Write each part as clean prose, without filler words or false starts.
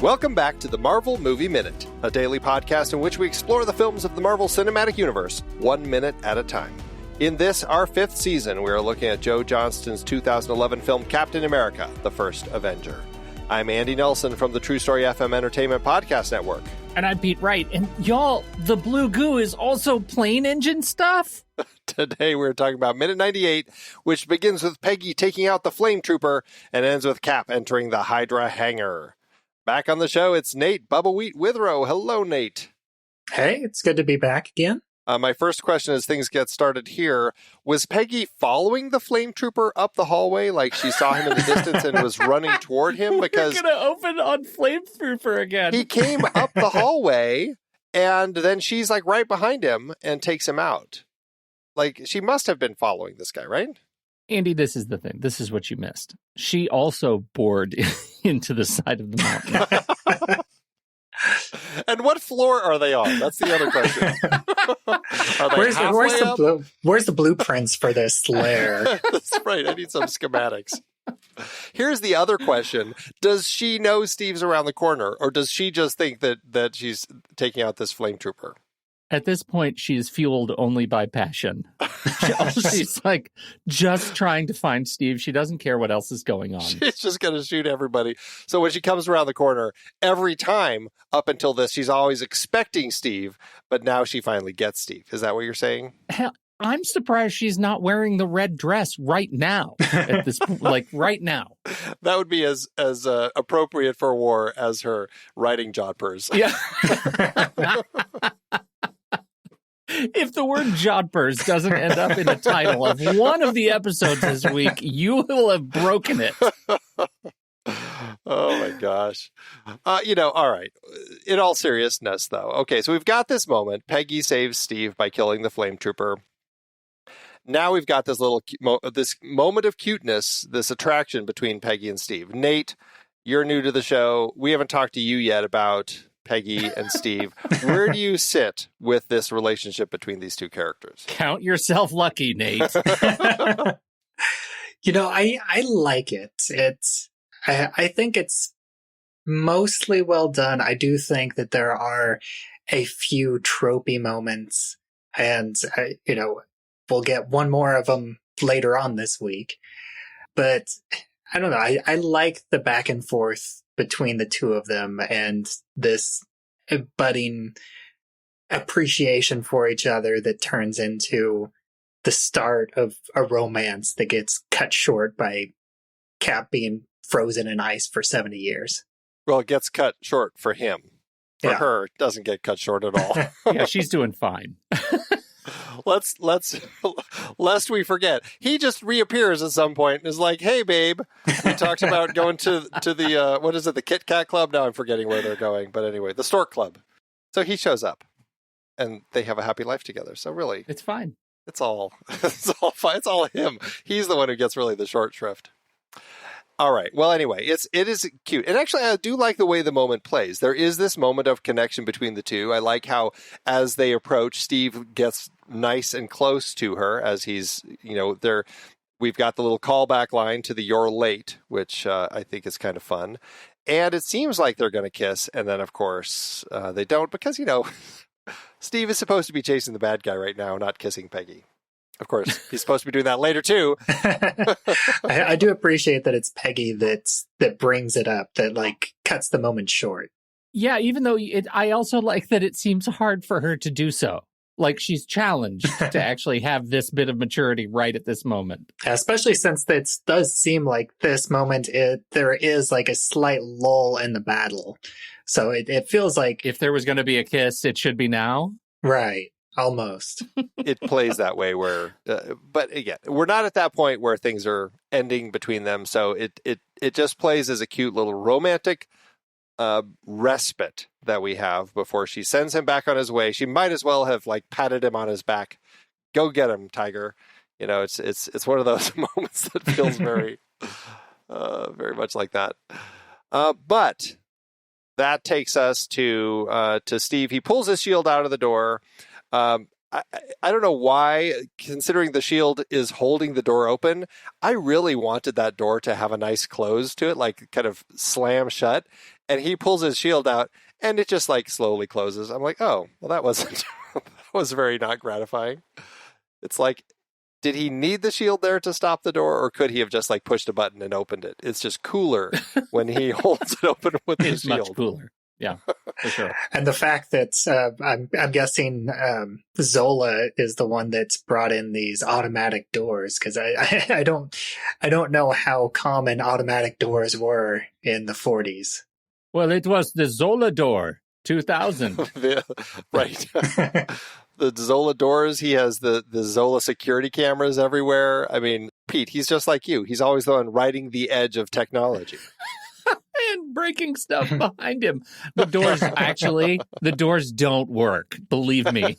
Welcome back to the Marvel Movie Minute, a daily podcast in which we explore the films of the Marvel Cinematic Universe 1 minute at a time. In this, our 5th season, we are looking at Joe Johnston's 2011 film Captain America, The First Avenger. I'm Andy Nelson from the True Story FM Entertainment Podcast Network. And I'm Pete Wright. And y'all, the blue goo is also plane engine stuff? Today we're talking about Minute 98, which begins with Peggy taking out the Flamethrower and ends with Cap entering the Hydra hangar. Back on the show, it's Nate, Bubbawheat, Withrow. Hello, Nate. Hey, it's good to be back again. My first question as things get started here, was Peggy following the Flamethrower up the hallway like she saw him in the distance and was running toward him? Because we're going to open on Flamethrower again. He came up the hallway and then she's like right behind him and takes him out. Like she must have been following this guy, right? Andy, this is the thing. This is what you missed. She also bored into the side of the mountain. And what floor are they on? That's the other question. Where's the blueprints for this lair? That's right. I need some schematics. Here's the other question. Does she know Steve's around the corner, or does she just think that she's taking out this Flamethrower? At this point, she is fueled only by passion. She's like just trying to find Steve. She doesn't care what else is going on. She's just going to shoot everybody. So when she comes around the corner, every time up until this, she's always expecting Steve, but now she finally gets Steve. Is that what you're saying? Hell, I'm surprised she's not wearing the red dress right now. At this, like right now. That would be as appropriate for war as her riding Jodhpurs. Yeah. If the word Jodhpurs doesn't end up in the title of one of the episodes this week, you will have broken it. Oh, my gosh. All right. In all seriousness, though. Okay, so we've got this moment. Peggy saves Steve by killing the Flamethrower. Now we've got this this moment of cuteness, this attraction between Peggy and Steve. Nate, you're new to the show. We haven't talked to you yet about Peggy and Steve. Where do you sit with this relationship between these two characters? Count yourself lucky, Nate. I like it. I think it's mostly well done. I do think that there are a few tropey moments, and we'll get one more of them later on this week. But I don't know. I like the back and forth between the two of them and this budding appreciation for each other that turns into the start of a romance that gets cut short by Cap being frozen in ice for 70 years. Well, it gets cut short for him. For her, it doesn't get cut short at all. Yeah, she's doing fine. Lest we forget, he just reappears at some point and is like, "Hey, babe, we talked about going to the what is it, the Kit Kat Club?" Now I'm forgetting where they're going, but anyway, the Stork Club. So he shows up, and they have a happy life together. So really, it's fine. It's all fine. It's all him. He's the one who gets really the short shrift. All right. Well, anyway, it is cute. And actually, I do like the way the moment plays. There is this moment of connection between the two. I like how, as they approach, Steve gets nice and close to her as he's, we've got the little callback line to the "you're late," which I think is kind of fun. And it seems like they're going to kiss. And then, of course, they don't because, Steve is supposed to be chasing the bad guy right now, not kissing Peggy. Of course, he's supposed to be doing that later, too. I do appreciate that it's Peggy that brings it up, that, cuts the moment short. Yeah, even though I also like that it seems hard for her to do so. Like, she's challenged to actually have this bit of maturity right at this moment. Especially since it does seem like this moment, there is, a slight lull in the battle. So it feels like... If there was going to be a kiss, it should be now? Right. Almost. It plays that way where, but again, we're not at that point where things are ending between them. So it just plays as a cute little romantic respite that we have before she sends him back on his way. She might as well have patted him on his back. Go get him, Tiger. It's one of those moments that feels very, very much like that. But that takes us to Steve. He pulls his shield out of the door. I don't know why, considering the shield is holding the door open, I really wanted that door to have a nice close to it, kind of slam shut. and he pulls his shield out, and it just like slowly closes. I'm like, oh, well, that wasn't that was very not gratifying. It's like, did he need the shield there to stop the door, or could he have just like pushed a button and opened it? It's just cooler when he holds it open with the It's shield. much cooler. Yeah, for sure. And the fact that I'm guessing Zola is the one that's brought in these automatic doors, because I don't know how common automatic doors were in the 40s. Well, it was the Zola door 2000. Right. The Zola doors, he has the Zola security cameras everywhere. I mean, Pete, he's just like you. He's always the one riding the edge of technology. And breaking stuff behind him. The doors don't work. Believe me.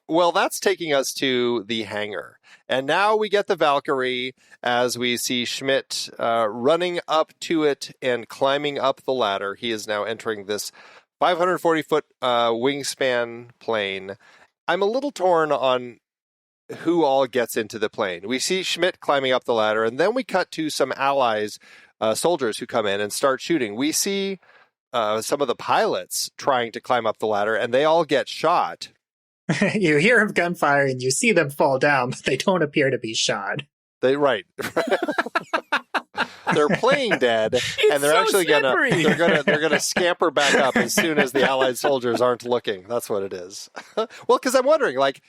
Well, that's taking us to the hangar. And now we get the Valkyrie as we see Schmidt running up to it and climbing up the ladder. He is now entering this 540-foot wingspan plane. I'm a little torn on who all gets into the plane. We see Schmidt climbing up the ladder, and then we cut to some allies, soldiers who come in and start shooting. We see some of the pilots trying to climb up the ladder, and they all get shot. You hear of gunfire and you see them fall down, but they don't appear to be shot. Right. They're playing dead, and they're so actually slippery. gonna scamper back up as soon as the Allied soldiers aren't looking. That's what it is. Well, because I'm wondering, like,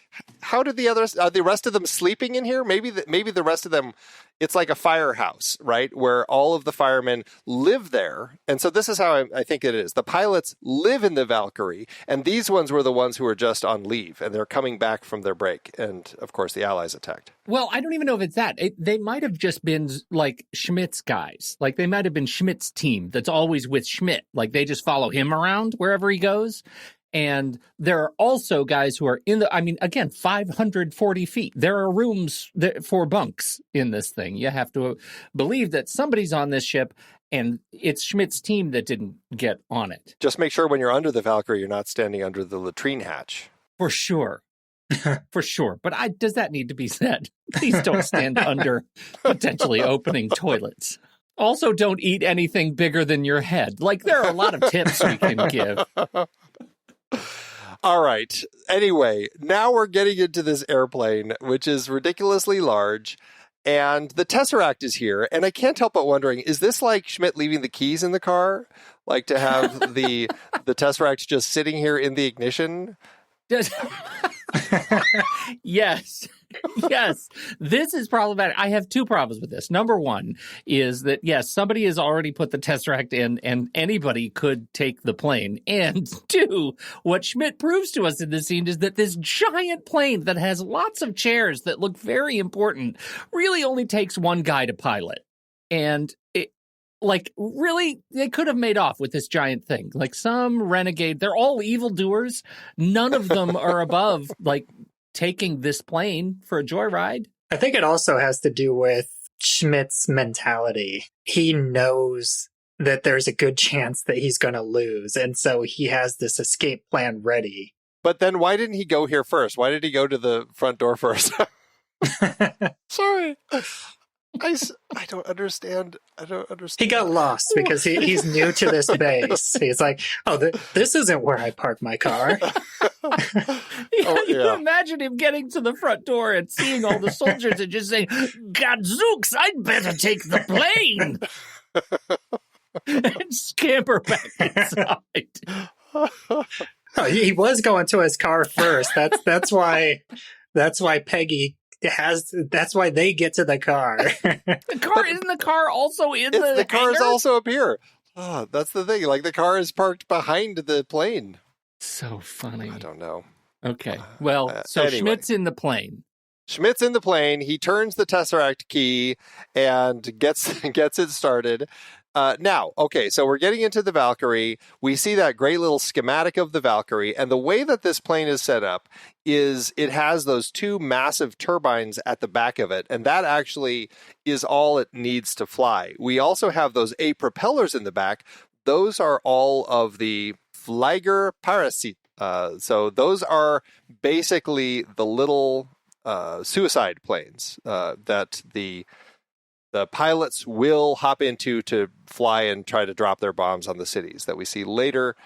how did the rest of them sleeping in here? Maybe the rest of them, it's like a firehouse, right, where all of the firemen live there. And so this is how I think it is. The pilots live in the Valkyrie, and these ones were the ones who were just on leave, and they're coming back from their break. And of course, the Allies attacked. Well, I don't even know if it's that. They might have just been like Schmidt's guys. Like they might have been Schmidt's team that's always with Schmidt. Like they just follow him around wherever he goes. And there are also guys who are again, 540 feet. There are rooms for bunks in this thing. You have to believe that somebody's on this ship, and it's Schmidt's team that didn't get on it. Just make sure when you're under the Valkyrie, you're not standing under the latrine hatch. For sure. For sure. But does that need to be said? Please don't stand under potentially opening toilets. Also, don't eat anything bigger than your head. Like, there are a lot of tips we can give. All right. Anyway, now we're getting into this airplane, which is ridiculously large, and the Tesseract is here. And I can't help but wondering, is this like Schmidt leaving the keys in the car? Like to have the Tesseract just sitting here in the ignition? Yes. Yes. This is problematic. I have two problems with this. Number one is that, yes, somebody has already put the Tesseract in, and anybody could take the plane. And two, what Schmidt proves to us in this scene is that this giant plane that has lots of chairs that look very important really only takes one guy to pilot. And really, they could have made off with this giant thing. Like some renegade, they're all evildoers. None of them are above, like, taking this plane for a joyride. I think it also has to do with Schmidt's mentality. He knows that there's a good chance that he's going to lose, and so he has this escape plan ready. But then why didn't he go here first? Why did he go to the front door first? Sorry. I don't understand. He got lost because he's new to this base. He's like, this isn't where I park my car. You imagine him getting to the front door and seeing all the soldiers and just saying, "Gadzooks, I'd better take the plane." And scamper back inside. He was going to his car first. That's why Peggy that's why they get to the car. Isn't the car also in the car is hangar? also up here. Oh, that's the thing. Like the car is parked behind the plane. So funny. I don't know. Okay. Well, so anyway. Schmidt's in the plane. Schmidt's in the plane. He turns the Tesseract key and gets it started. Now, okay, so we're getting into the Valkyrie. We see that great little schematic of the Valkyrie, and the way that this plane is set up is it has those two massive turbines at the back of it, and that actually is all it needs to fly. We also have those 8 propellers in the back. Those are all of the Flieger Parasite. So those are basically the little suicide planes that the the pilots will hop into to fly and try to drop their bombs on the cities that we see later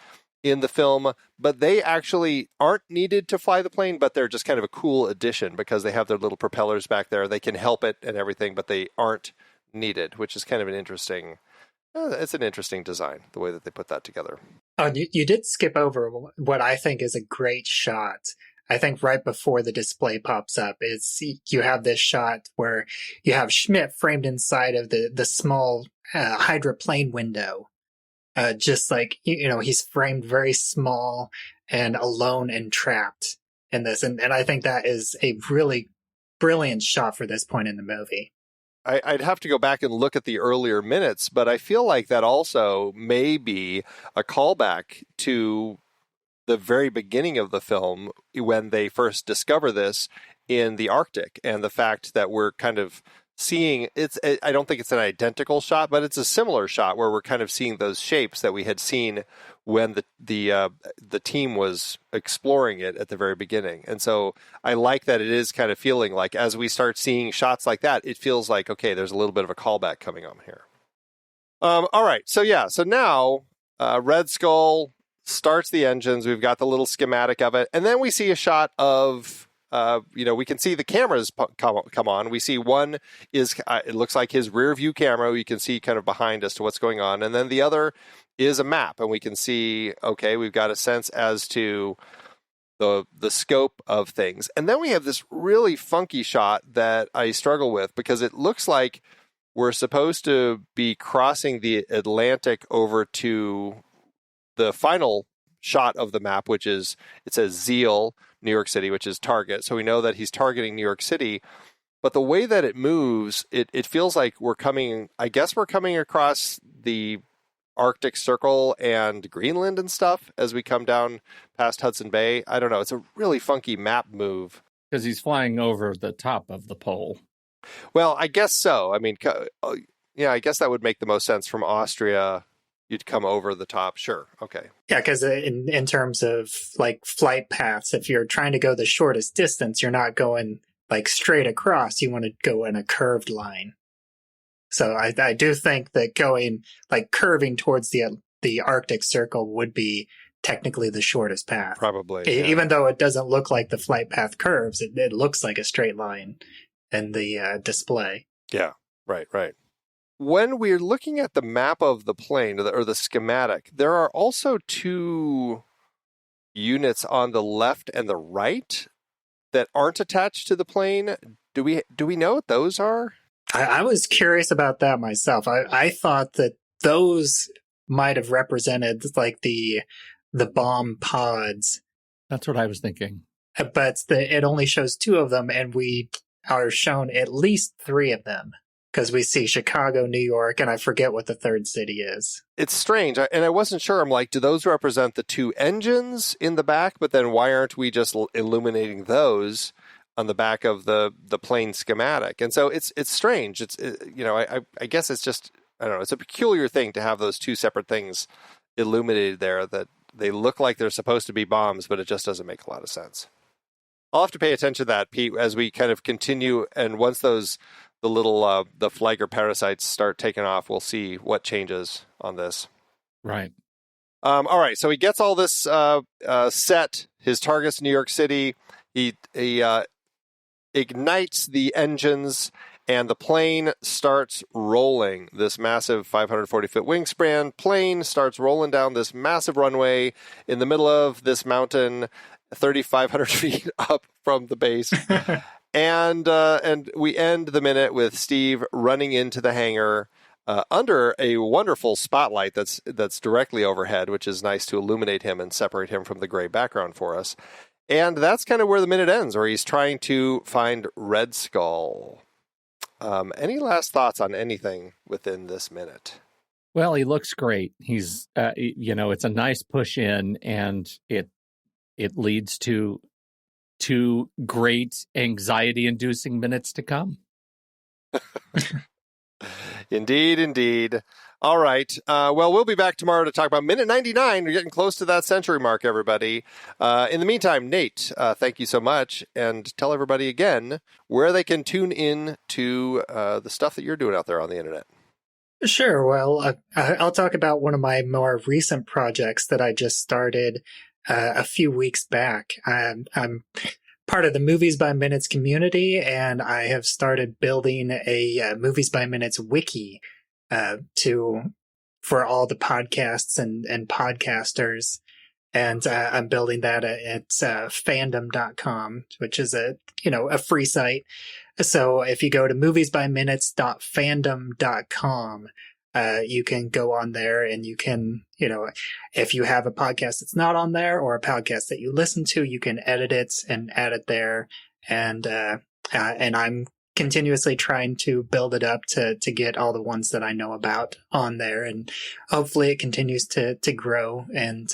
in the film. But they actually aren't needed to fly the plane, but they're just kind of a cool addition because they have their little propellers back there. They can help it and everything, but they aren't needed, which is kind of an interesting, it's an interesting design, the way that they put that together. Oh, you did skip over what I think is a great shot. I think right before the display pops up is you have this shot where you have Schmidt framed inside of the small hydroplane window. Just like, he's framed very small and alone and trapped in this. And I think that is a really brilliant shot for this point in the movie. I'd have to go back and look at the earlier minutes, but I feel like that also may be a callback to the very beginning of the film when they first discover this in the Arctic, and the fact that we're kind of seeing I don't think it's an identical shot, but it's a similar shot where we're kind of seeing those shapes that we had seen when the team was exploring it at the very beginning. And so I like that it is kind of feeling like as we start seeing shots like that, it feels like, okay, there's a little bit of a callback coming on here. All right. So now Red Skull starts the engines. We've got the little schematic of it. And then we see a shot of, we can see the cameras come on. We see one is, it looks like his rear view camera. You can see kind of behind us to what's going on. And then the other is a map. And we can see, okay, we've got a sense as to the scope of things. And then we have this really funky shot that I struggle with because it looks like we're supposed to be crossing the Atlantic over to the final shot of the map, which is, it says Zeal, New York City, which is target. So we know that he's targeting New York City. But the way that it moves, it feels like we're coming across the Arctic Circle and Greenland and stuff as we come down past Hudson Bay. I don't know. It's a really funky map move. Because he's flying over the top of the pole. Well, I guess so. I mean, yeah, I guess that would make the most sense from Austria. You'd come over the top. Sure. Okay. Yeah, because in terms of like flight paths, if you're trying to go the shortest distance, you're not going like straight across. You want to go in a curved line. So I do think that going like curving towards the Arctic Circle would be technically the shortest path. Probably. Yeah. Even though it doesn't look like the flight path curves, it looks like a straight line in the display. Yeah. Right. When we're looking at the map of the plane or the schematic, there are also two units on the left and the right that aren't attached to the plane. Do we know what those are? I was curious about that myself. I thought that those might have represented like the bomb pods. That's what I was thinking. But it only shows two of them, and we are shown at least three of them. Because we see Chicago, New York, and I forget what the third city is. It's strange, and I wasn't sure. I'm like, do those represent the two engines in the back? But then why aren't we just illuminating those on the back of the plane schematic? And so it's strange. I guess it's just, I don't know, it's a peculiar thing to have those two separate things illuminated there that they look like they're supposed to be bombs, but it just doesn't make a lot of sense. I'll have to pay attention to that, Pete, as we kind of continue, and once the little the flagger parasites start taking off, we'll see what changes on this. Right. All right. So he gets all this set. His target's New York City. He ignites the engines, and the plane starts rolling. This massive 540-foot wingspan plane starts rolling down this massive runway in the middle of this mountain, 3,500 feet up from the base. And we end the minute with Steve running into the hangar under a wonderful spotlight that's directly overhead, which is nice to illuminate him and separate him from the gray background for us. And that's kind of where the minute ends, where he's trying to find Red Skull. Any last thoughts on anything within this minute? Well, he looks great. He's, it's a nice push in, and it leads to two great anxiety-inducing minutes to come. Indeed. All right. Well, we'll be back tomorrow to talk about minute 99. We're getting close to that century mark, everybody. In the meantime, Nate, thank you so much. And tell everybody again where they can tune in to the stuff that you're doing out there on the internet. Sure. Well, I'll talk about one of my more recent projects that I just started a few weeks back. I'm part of the Movies by Minutes community, and I have started building a Movies by Minutes wiki for all the podcasts and podcasters. And I'm building that at fandom.com, which is a free site. So if you go to moviesbyminutes.fandom.com, you can go on there and you can, if you have a podcast that's not on there or a podcast that you listen to, you can edit it and add it there. And I'm continuously trying to build it up to get all the ones that I know about on there. And hopefully it continues to grow and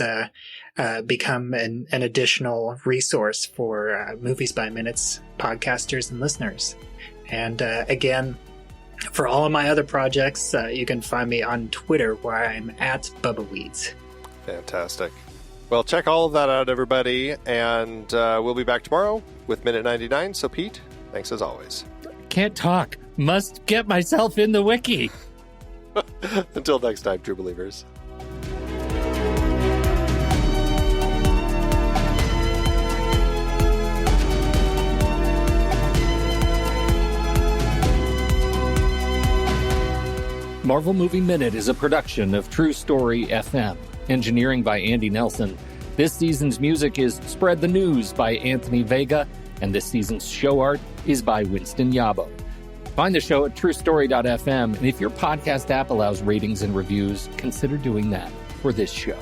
become an additional resource for Movies by Minutes podcasters and listeners. And again, for all of my other projects, you can find me on Twitter where I'm at Bubbawheat. Fantastic. Well, check all of that out, everybody. And we'll be back tomorrow with Minute 99. So, Pete, thanks as always. Can't talk. Must get myself in the wiki. Until next time, true believers. Marvel Movie Minute is a production of True Story FM. Engineering by Andy Nelson. This season's music is Spread the News by Anthony Vega, and this season's show art is by Winston Yabo. Find the show at truestory.fm, and if your podcast app allows ratings and reviews, consider doing that for this show.